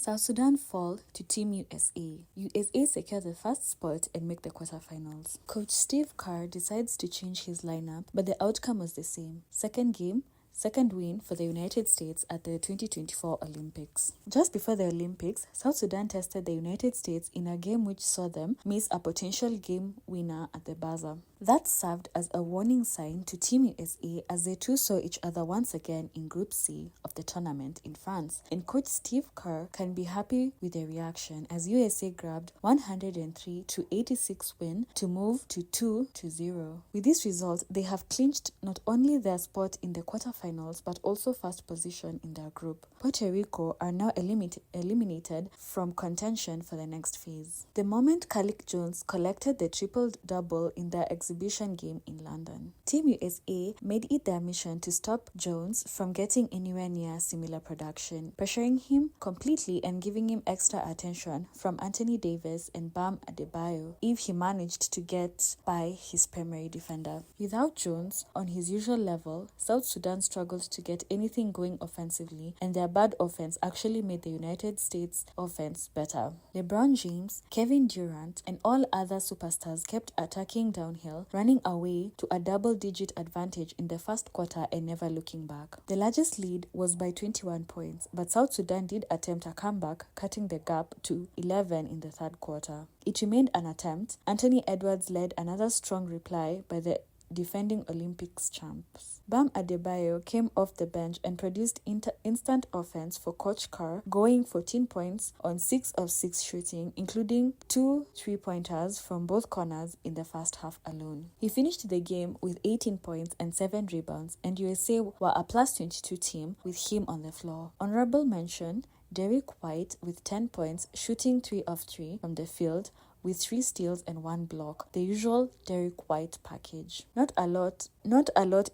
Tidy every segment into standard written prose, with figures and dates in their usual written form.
South Sudan fall to Team USA. USA secure the first spot and make the quarterfinals. Coach Steve Kerr decides to change his lineup, but the outcome was the same. Second win for the United States at the 2024 Olympics. Just before the Olympics, South Sudan tested the United States in a game which saw them miss a potential game winner at the buzzer. That served as a warning sign to Team USA as they two saw each other once again in Group C of the tournament in France. And Coach Steve Kerr can be happy with the reaction as USA grabbed 103-86 win to move to 2-0. With this result, they have clinched not only their spot in the quarterfinals but also first position in their group. Puerto Rico are now eliminated from contention for the next phase. The moment Kalik Jones collected the triple-double in their exhibition game in London, Team USA made it their mission to stop Jones from getting anywhere near similar production, pressuring him completely and giving him extra attention from Anthony Davis and Bam Adebayo if he managed to get by his primary defender. Without Jones on his usual level, South Sudan struggled to get anything going offensively, and their bad offense actually made the United States offense better. LeBron James, Kevin Durant, and all other superstars kept attacking downhill, running away to a double-digit advantage in the first quarter and never looking back. The largest lead was by 21 points, but South Sudan did attempt a comeback, cutting the gap to 11 in the third quarter. It remained an attempt. Anthony Edwards led another strong reply by the defending Olympics champs. Bam Adebayo came off the bench and produced instant offense for Coach Kerr, going 14 points on 6 of 6 shooting, including 2 3-pointers from both corners in the first half alone. He finished the game with 18 points and 7 rebounds, and USA were a plus 22 team with him on the floor. Honorable mention, Derek White with 10 points, shooting 3 of 3 from the field, with 3 steals and 1 block, the usual Derek White package. Not a lot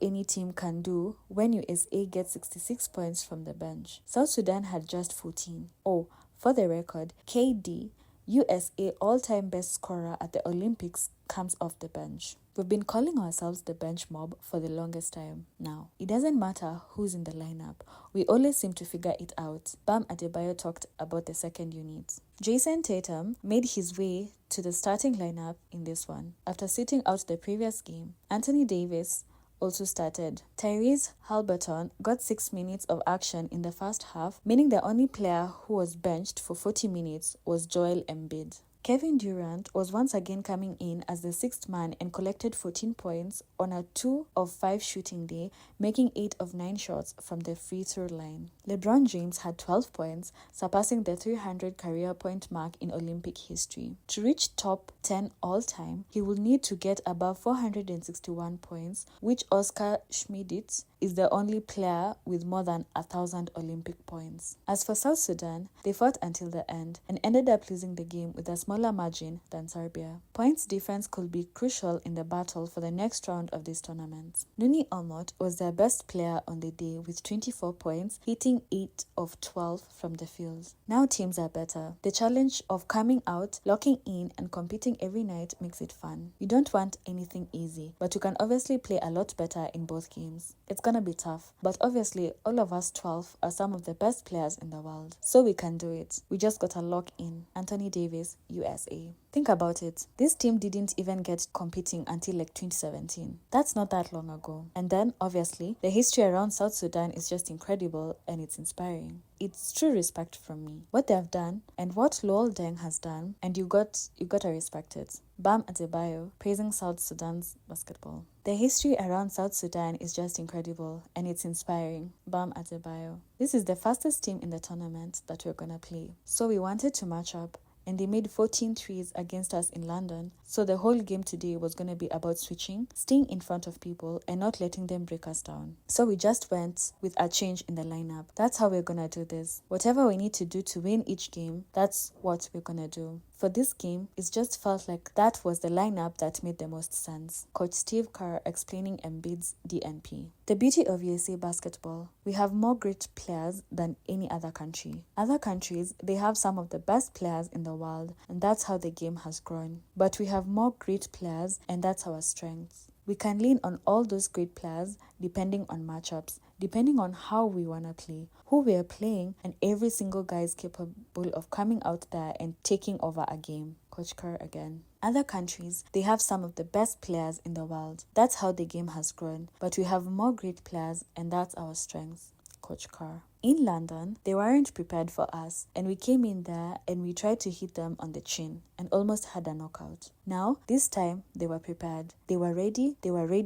any team can do when USA gets 66 points from the bench. South Sudan had just 14. Oh, for the record, KD, USA all-time best scorer at the Olympics, comes off the bench. We've been calling ourselves the bench mob for the longest time now. It doesn't matter who's in the lineup. We always seem to figure it out. Bam Adebayo talked about the second unit. Jason Tatum made his way to the starting lineup in this one after sitting out the previous game. Anthony Davis also started. Tyrese Haliburton got 6 minutes of action in the first half, meaning the only player who was benched for 40 minutes was Joel Embiid. Kevin Durant was once again coming in as the 6th man and collected 14 points on a 2 of 5 shooting day, making 8 of 9 shots from the free throw line. LeBron James had 12 points, surpassing the 300 career point mark in Olympic history. To reach top 10 all-time, he will need to get above 461 points, which Oscar Schmidt is the only player with more than 1,000 Olympic points. As for South Sudan, they fought until the end and ended up losing the game with a smaller margin than Serbia. Points difference could be crucial in the battle for the next round of this tournament. Nuni Omot was their best player on the day with 24 points, hitting 8 of 12 from the field. Now teams are better. The challenge of coming out, locking in, and competing every night makes it fun. You don't want anything easy, but you can obviously play a lot better in both games. It's gonna be tough, but obviously all of us 12 are some of the best players in the world, so we can do it. We just gotta lock in. Anthony Davis, USA. Think about it. This team didn't even get competing until like 2017. That's not that long ago. And then, obviously, the history around South Sudan is just incredible and it's inspiring. It's true respect from me. What they have done and what Lowell Deng has done, and you gotta respect it. Bam Adebayo praising South Sudan's basketball. The history around South Sudan is just incredible and it's inspiring. Bam Adebayo. This is the fastest team in the tournament that we're gonna play. So we wanted to match up, and they made 14 threes against us in London. So the whole game today was going to be about switching, staying in front of people, and not letting them break us down. So we just went with a change in the lineup. That's how we're going to do this. Whatever we need to do to win each game, that's what we're going to do. For this game, it just felt like that was the lineup that made the most sense. Coach Steve Kerr explaining Embiid's DNP. The beauty of USA basketball, we have more great players than any other country. Other countries, they have some of the best players in the world, and that's how the game has grown. But we have more great players, and that's our strength. We can lean on all those great players depending on matchups, depending on how we want to play, who we are playing, and every single guy is capable of coming out there and taking over a game. Coach Kerr again. Other countries, they have some of the best players in the world. That's how the game has grown. But we have more great players, and that's our strength. Coach Kerr. In London, they weren't prepared for us, and we came in there and we tried to hit them on the chin and almost had a knockout. Now, this time, they were prepared. They were ready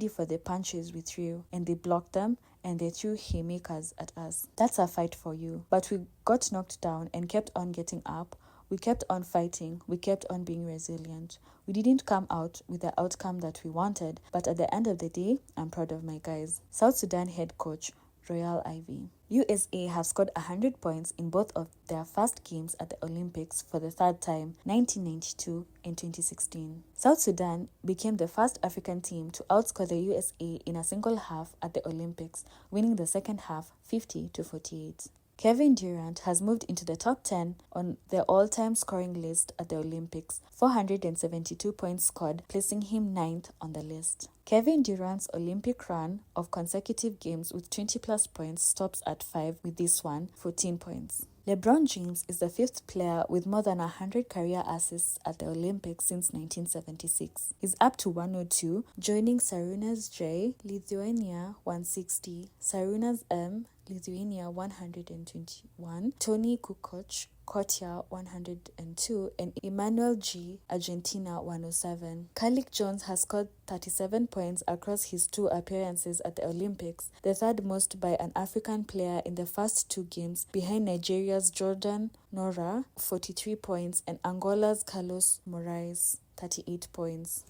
for the punches we threw, and they blocked them and they threw haymakers at us. That's a fight for you. But we got knocked down and kept on getting up. We kept on fighting. We kept on being resilient. We didn't come out with the outcome that we wanted, but at the end of the day, I'm proud of my guys. South Sudan head coach Royal Ivy. USA have scored 100 points in both of their first games at the Olympics for the third time, 1992 and 2016. South Sudan became the first African team to outscore the USA in a single half at the Olympics, winning the second half 50-48. Kevin Durant has moved into the top 10 on the all-time scoring list at the Olympics, 472 points scored, placing him 9th on the list. Kevin Durant's Olympic run of consecutive games with 20-plus points stops at 5 with this one, 14 points. LeBron James is the 5th player with more than 100 career assists at the Olympics since 1976. He's up to 102, joining Sarunas J, Lithuania 160, Sarunas M, Lithuania 121, Tony Kukoc, Kotia 102, and Emmanuel G, Argentina 107. Kalik Jones has scored 37 points across his 2 appearances at the Olympics, the third most by an African player in the first 2 games, behind Nigeria's Jordan Nora 43 points and Angola's Carlos Moraes 38 points.